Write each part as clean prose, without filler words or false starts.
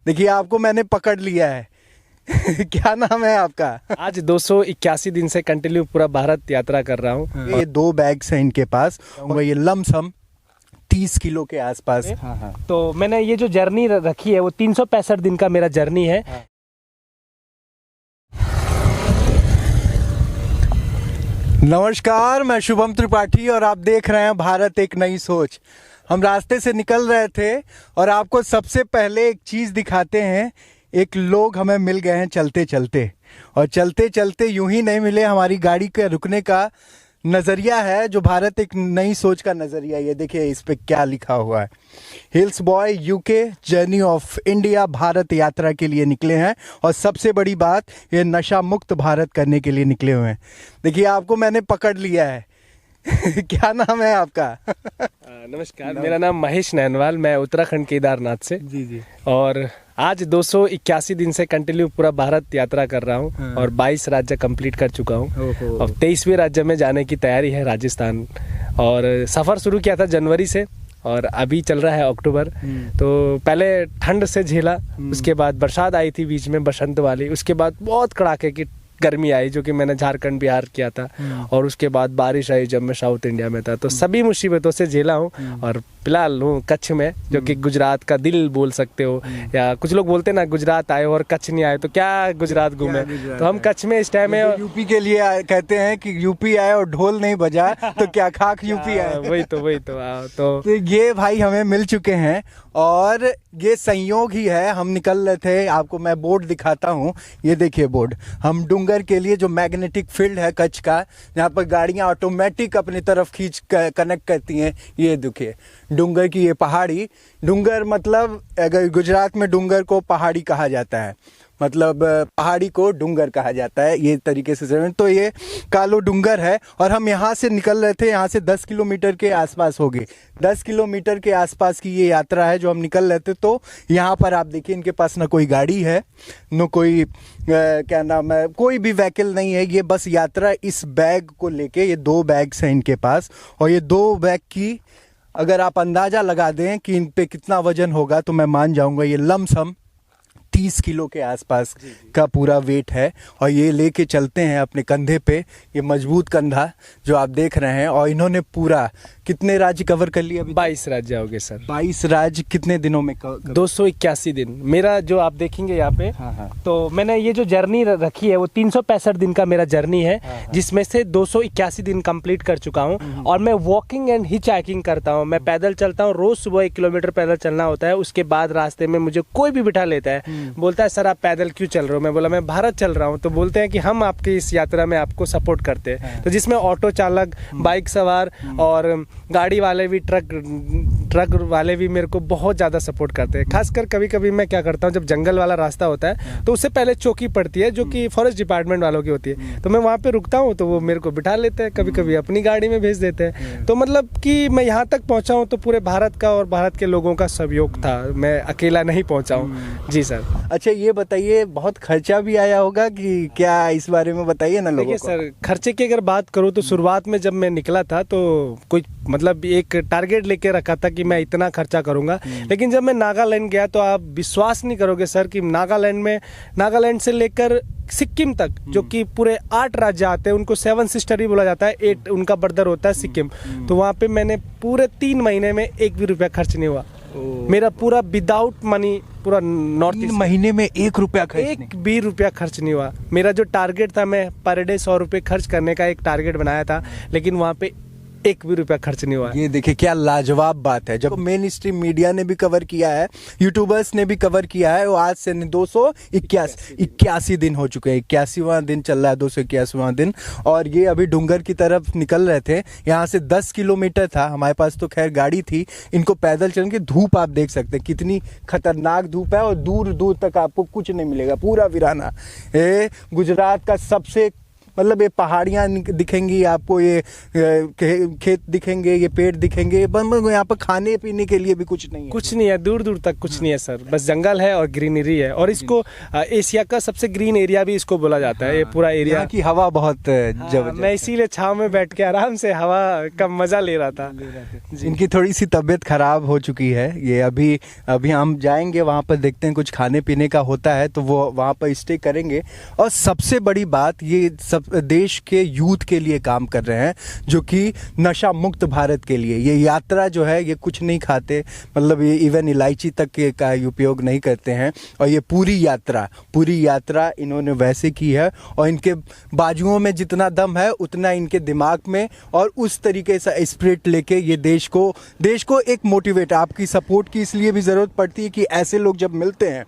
देखिए आपको मैंने पकड़ लिया है। क्या नाम है आपका? आज 281 दिन से कंटिन्यू पूरा भारत यात्रा कर रहा हूँ। ये 2 बैग्स हैं इनके पास और ये लमसम 30 किलो के आसपास। तो मैंने ये जो जर्नी रखी है वो 365 दिन का मेरा जर्नी है। नमस्कार, मैं शुभम त्रिपाठी और आप देख रहे हैं भारत एक नई सोच। हम रास्ते से निकल रहे थे और आपको सबसे पहले एक चीज़ दिखाते हैं। एक लोग हमें मिल गए हैं चलते चलते, और चलते चलते यूं ही नहीं मिले, हमारी गाड़ी के रुकने का नज़रिया है जो भारत एक नई सोच का नज़रिया। ये देखिए इस पे क्या लिखा हुआ है, hills boy UK journey of India. Bharat यात्रा के लिए निकले हैं और सबसे बड़ी बात, ये नशा मुक्त भारत करने के लिए निकले हुए हैं। देखिए आपको मैंने पकड़ लिया है। क्या नाम है आपका? नमस्कार, मेरा नाम महेश नैनवाल, मैं उत्तराखंड केदारनाथ से। जी। और आज 281 दिन से कंटिन्यू पूरा भारत यात्रा कर रहा हूँ और 22 राज्य कंप्लीट कर चुका हूँ। अब 23वें राज्य में जाने की तैयारी है, राजस्थान। और सफ़र शुरू किया था जनवरी से और अभी चल रहा है अक्टूबर। तो पहले ठंड से झेला, उसके बाद बरसात आई थी बीच में, बसंत वाली। उसके बाद बहुत कड़ाके की गर्मी आई जो कि मैंने झारखंड बिहार किया था। और उसके बाद बारिश आई जब मैं साउथ इंडिया में था। तो सभी मुसीबतों से झेला हूँ और फिलहाल हूँ कच्छ में, जो कि गुजरात का दिल बोल सकते हो। या कुछ लोग बोलते हैं ना, गुजरात आए और कच्छ नहीं आए तो क्या गुजरात घूमे। तो हम कच्छ में इस टाइम है। यूपी के लिए कहते हैं कि यूपी आए और ढोल नहीं बजा तो क्या खाक यूपी आए। वही तो ये भाई हमें मिल चुके हैं और ये संयोग ही है। हम निकल रहे थे, आपको मैं बोर्ड दिखाता हूँ। ये देखिए बोर्ड, हम डूंगर के लिए जो मैग्नेटिक फील्ड है कच्छ का, जहाँ पर गाड़ियाँ ऑटोमेटिक अपनी तरफ खींच कनेक्ट करती हैं। ये देखिए डूंगर की ये पहाड़ी। डूंगर मतलब, अगर गुजरात में डूंगर को पहाड़ी कहा जाता है, मतलब पहाड़ी को डूंगर कहा जाता है, ये तरीके से समझ। तो ये कालो डूंगर है और हम यहाँ से निकल रहे थे। यहाँ से 10 किलोमीटर के आसपास होगी, 10 किलोमीटर के आसपास की ये यात्रा है जो हम निकल रहे थे। तो यहाँ पर आप देखिए इनके पास ना कोई गाड़ी है, न कोई क्या नाम है, कोई भी व्हीकल नहीं है। ये बस यात्रा इस बैग को लेके, ये 2 बैग्स हैं इनके पास। और ये 2 बैग की अगर आप अंदाज़ा लगा दें कि इन पे कितना वजन होगा तो मैं मान जाऊंगा ये लमसम 30 किलो के आसपास का पूरा वेट है। और ये लेके चलते हैं अपने कंधे पे, ये मजबूत कंधा जो आप देख रहे हैं। और इन्होंने पूरा कितने राज्य कवर कर लिए अभी? 22 राज्य हो गए सर। 22 राज्य कितने दिनों में 281 दिन मेरा जो आप देखेंगे यहाँ पे। तो मैंने ये जो जर्नी रखी है वो 365 दिन का मेरा जर्नी है, जिसमें से 281 दिन कंप्लीट कर चुका हूँ। और मैं वॉकिंग एंड हिच हाइकिंग करता हूँ, मैं पैदल चलता हूँ। रोज सुबह 1 किलोमीटर पैदल चलना होता है। उसके बाद रास्ते में मुझे कोई भी बिठा लेता है, बोलता है सर आप पैदल क्यों चल रहे हो? मैं बोला मैं भारत चल रहा हूँ। तो बोलते हैं कि हम आपकी इस यात्रा में आपको सपोर्ट करते हैं। तो जिसमें ऑटो चालक, बाइक सवार और गाड़ी वाले भी, ट्रक वाले भी मेरे को बहुत ज़्यादा सपोर्ट करते हैं। खासकर कभी कभी मैं क्या करता हूँ, जब जंगल वाला रास्ता होता है तो उससे पहले चौकी पड़ती है जो कि फॉरेस्ट डिपार्टमेंट वालों की होती है। तो मैं वहाँ पे रुकता हूँ तो वो मेरे को बिठा लेते हैं, कभी कभी अपनी गाड़ी में भेज देते हैं। तो मतलब कि मैं यहाँ तक पहुँचा हूँ तो पूरे भारत का और भारत के लोगों का सहयोग था, मैं अकेला नहीं पहुँचा हूँ। जी सर। अच्छा ये बताइए, बहुत खर्चा भी आया होगा कि क्या, इस बारे में बताइए ना लोगों को। सर खर्चे की अगर बात करूँ तो शुरुआत में जब मैं निकला था तो कोई मतलब एक टारगेट लेके रखा था कि मैं इतना खर्चा करूंगा। लेकिन जब मैं नागालैंड गया तो आप विश्वास नहीं करोगे सर कि नागालैंड से लेकर सिक्किम तक, जो कि पूरे 8 राज्य आते हैं, उनको 7 सिस्टर ही बोला जाता है, 8 उनका बर्डर होता है सिक्किम। तो वहाँ पे मैंने पूरे 3 महीने में 1 भी रुपया खर्च नहीं हुआ। मेरा पूरा विदाउट मनी, पूरा नॉर्थ ईस्ट महीने में 1 रुपया खर्च, 1 भी रुपया खर्च नहीं हुआ। मेरा जो टारगेट था, मैं पर डे 100 रुपये खर्च करने का एक टारगेट बनाया था, लेकिन वहाँ पे 1 भी रुपया खर्च नहीं हुआ। ये देखिए क्या लाजवाब बात है। जब मेन स्ट्रीम मीडिया ने भी कवर किया है, यूट्यूबर्स ने भी कवर किया है, वो आज से 281 दिन हो चुके हैं। 81वां दिन चल रहा है, 281वां दिन। और ये अभी डूंगर की तरफ निकल रहे थे। यहाँ से 10 किलोमीटर था, हमारे पास तो खैर गाड़ी थी। इनको पैदल चल के, धूप आप देख सकते हैं कितनी खतरनाक धूप है और दूर दूर तक आपको कुछ नहीं मिलेगा, पूरा वीराना। गुजरात का सबसे मतलब ये पहाड़ियाँ दिखेंगी आपको, ये खेत दिखेंगे, ये पेड़ दिखेंगे, बस यहाँ पर खाने पीने के लिए भी कुछ नहीं है। कुछ नहीं है, दूर दूर तक कुछ नहीं है सर, बस जंगल है और ग्रीनरी है। और इसको एशिया का सबसे ग्रीन एरिया भी इसको बोला जाता है। ये पूरा एरिया यहाँ की हवा बहुत जबरदस्त। मैं इसीलिए छाव में बैठ के आराम से हवा का मजा ले रहा था। इनकी थोड़ी सी तबीयत खराब हो चुकी है, ये अभी हम जाएंगे वहाँ पर, देखते हैं कुछ खाने पीने का होता है तो वो वहाँ पर स्टे करेंगे। और सबसे बड़ी बात, ये सब देश के यूथ के लिए काम कर रहे हैं, जो कि नशा मुक्त भारत के लिए। ये यात्रा जो है, ये कुछ नहीं खाते, मतलब ये इवन इलायची तक का उपयोग नहीं करते हैं। और ये पूरी यात्रा इन्होंने वैसे की है, और इनके बाजुओं में जितना दम है उतना इनके दिमाग में, और उस तरीके से स्पिरिट लेके ये देश को एक मोटिवेट, आपकी सपोर्ट की इसलिए भी ज़रूरत पड़ती है कि ऐसे लोग जब मिलते हैं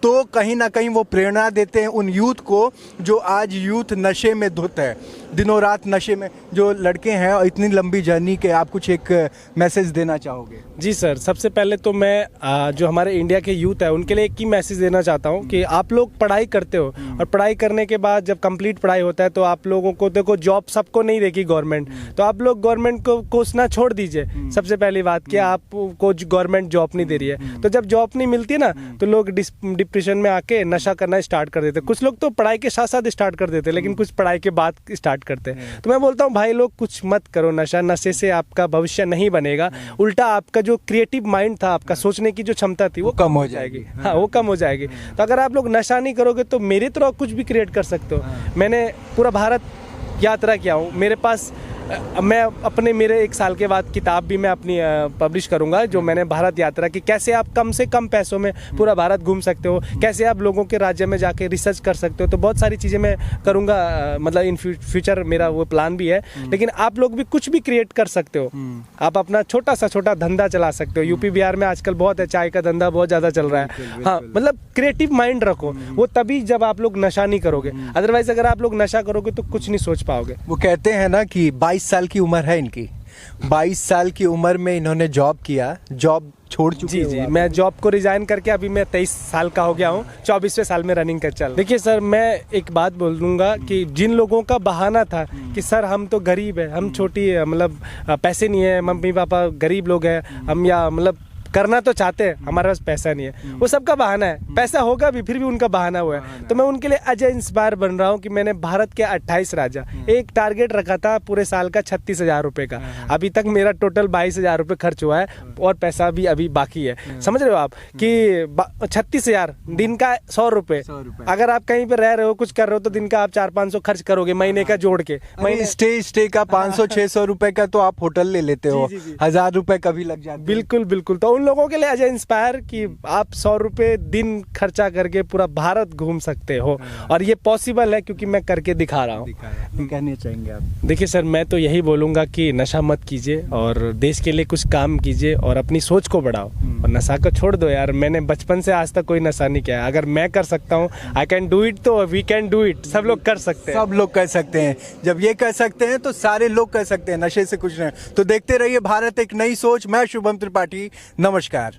तो कहीं ना कहीं वो प्रेरणा देते हैं उन यूथ को, जो आज यूथ नशे में धुत है, दिनों रात नशे में जो लड़के हैं, और इतनी लंबी जर्नी के आप कुछ एक मैसेज देना चाहोगे? जी सर, सबसे पहले तो मैं जो हमारे इंडिया के यूथ है उनके लिए एक ही मैसेज देना चाहता हूँ कि आप लोग पढ़ाई करते हो, और पढ़ाई करने के बाद जब कंप्लीट पढ़ाई होता है तो आप लोगों को, देखो जॉब सबको नहीं देगी गवर्नमेंट, तो आप लोग गवर्नमेंट को कोसना छोड़ दीजिए। सबसे पहली बात कि आपको गवर्नमेंट जॉब नहीं दे रही है, तो जब जॉब नहीं मिलती ना तो लोग डिप्रेशन में आके नशा करना स्टार्ट कर देते। कुछ लोग तो पढ़ाई के साथ साथ स्टार्ट कर देते, लेकिन कुछ पढ़ाई के बाद स्टार्ट करते हैं। तो मैं बोलता हूँ भाई लोग कुछ मत करो नशा, नशे से आपका भविष्य नहीं बनेगा, उल्टा आपका जो क्रिएटिव माइंड था, आपका सोचने की जो क्षमता थी वो कम हो जाएगी। हाँ, वो कम हो जाएगी। तो अगर आप लोग नशा नहीं करोगे तो मेरी तरह कुछ भी क्रिएट कर सकते हो। मैंने पूरा भारत यात्रा किया हूँ, मेरे पास मैं मेरे 1 साल के बाद किताब भी मैं अपनी पब्लिश करूंगा, जो मैंने भारत यात्रा की, कैसे आप कम से कम पैसों में पूरा भारत घूम सकते हो, कैसे आप लोगों के राज्य में जाके रिसर्च कर सकते हो। तो बहुत सारी चीज़ें मैं करूंगा, मतलब इन फ्यूचर मेरा वो प्लान भी है। लेकिन आप लोग भी कुछ भी क्रिएट कर सकते हो, आप अपना छोटा धंधा चला सकते हो। यूपी बिहार में आजकल बहुत है, चाय का धंधा बहुत ज़्यादा चल रहा है। हाँ, मतलब क्रिएटिव माइंड रखो, वो तभी जब आप लोग नशा नहीं करोगे। अदरवाइज अगर आप लोग नशा करोगे तो कुछ नहीं सोच पाओगे। वो कहते हैं ना कि 22 साल की उम्र है इनकी, 22 साल की उम्र में इन्होंने जॉब किया, जॉब छोड़ चुके जी, मैं जॉब को रिजाइन करके अभी मैं 23 साल का हो गया हूँ, 24वें साल में रनिंग कर चल। देखिए सर, मैं एक बात बोल दूंगा कि जिन लोगों का बहाना था कि सर हम तो गरीब है, हम छोटी है, मतलब पैसे नहीं है, मम्मी पापा गरीब लोग हैं हम, या मतलब करना तो चाहते हैं, हमारे पास पैसा नहीं है, वो सबका बहाना है। पैसा होगा भी, फिर भी उनका बहाना हुआ है। तो मैं उनके लिए अजय इंस्पायर बन रहा हूँ कि मैंने भारत के 28 राजा, एक टारगेट रखा था पूरे साल का 36,000 रुपये का, अभी तक मेरा टोटल 22,000 रुपये खर्च हुआ है, और पैसा भी अभी बाकी है। समझ रहे हो आप कि 36,000 दिन का 100 रुपये, अगर आप कहीं पर रह रहे हो, कुछ कर रहे हो, तो दिन का आप 400-500 खर्च करोगे महीने का जोड़ के। महीने स्टे का 500-600 रुपए का तो आप होटल ले लेते हो, 1000 रुपए कभी लग जाते। बिल्कुल। तो लोगों के लिए अजय इंस्पायर कि आप 100 रुपए दिन खर्चा करके पूरा भारत घूम सकते हो, और ये पॉसिबल है क्योंकि मैं करके दिखा रहा हूँ। कहना चाहेंगे आप? देखिए सर, मैं तो यही बोलूँगा कि नशा मत कीजिए, और देश के लिए कुछ काम कीजिए, और अपनी सोच को बढ़ाओ, और नशा को छोड़ दो यार। मैंने बचपन से आज तक कोई नशा नहीं किया है, अगर मैं कर सकता हूँ, आई कैन डू इट, तो वी कैन डू इट। सब लोग कर सकते हैं, सब लोग कर सकते हैं। जब ये कर सकते हैं तो सारे लोग कर सकते हैं, नशे से कुछ नहीं। तो देखते रहिए भारत एक नई सोच। मैं शुभम त्रिपाठी, नमस्कार।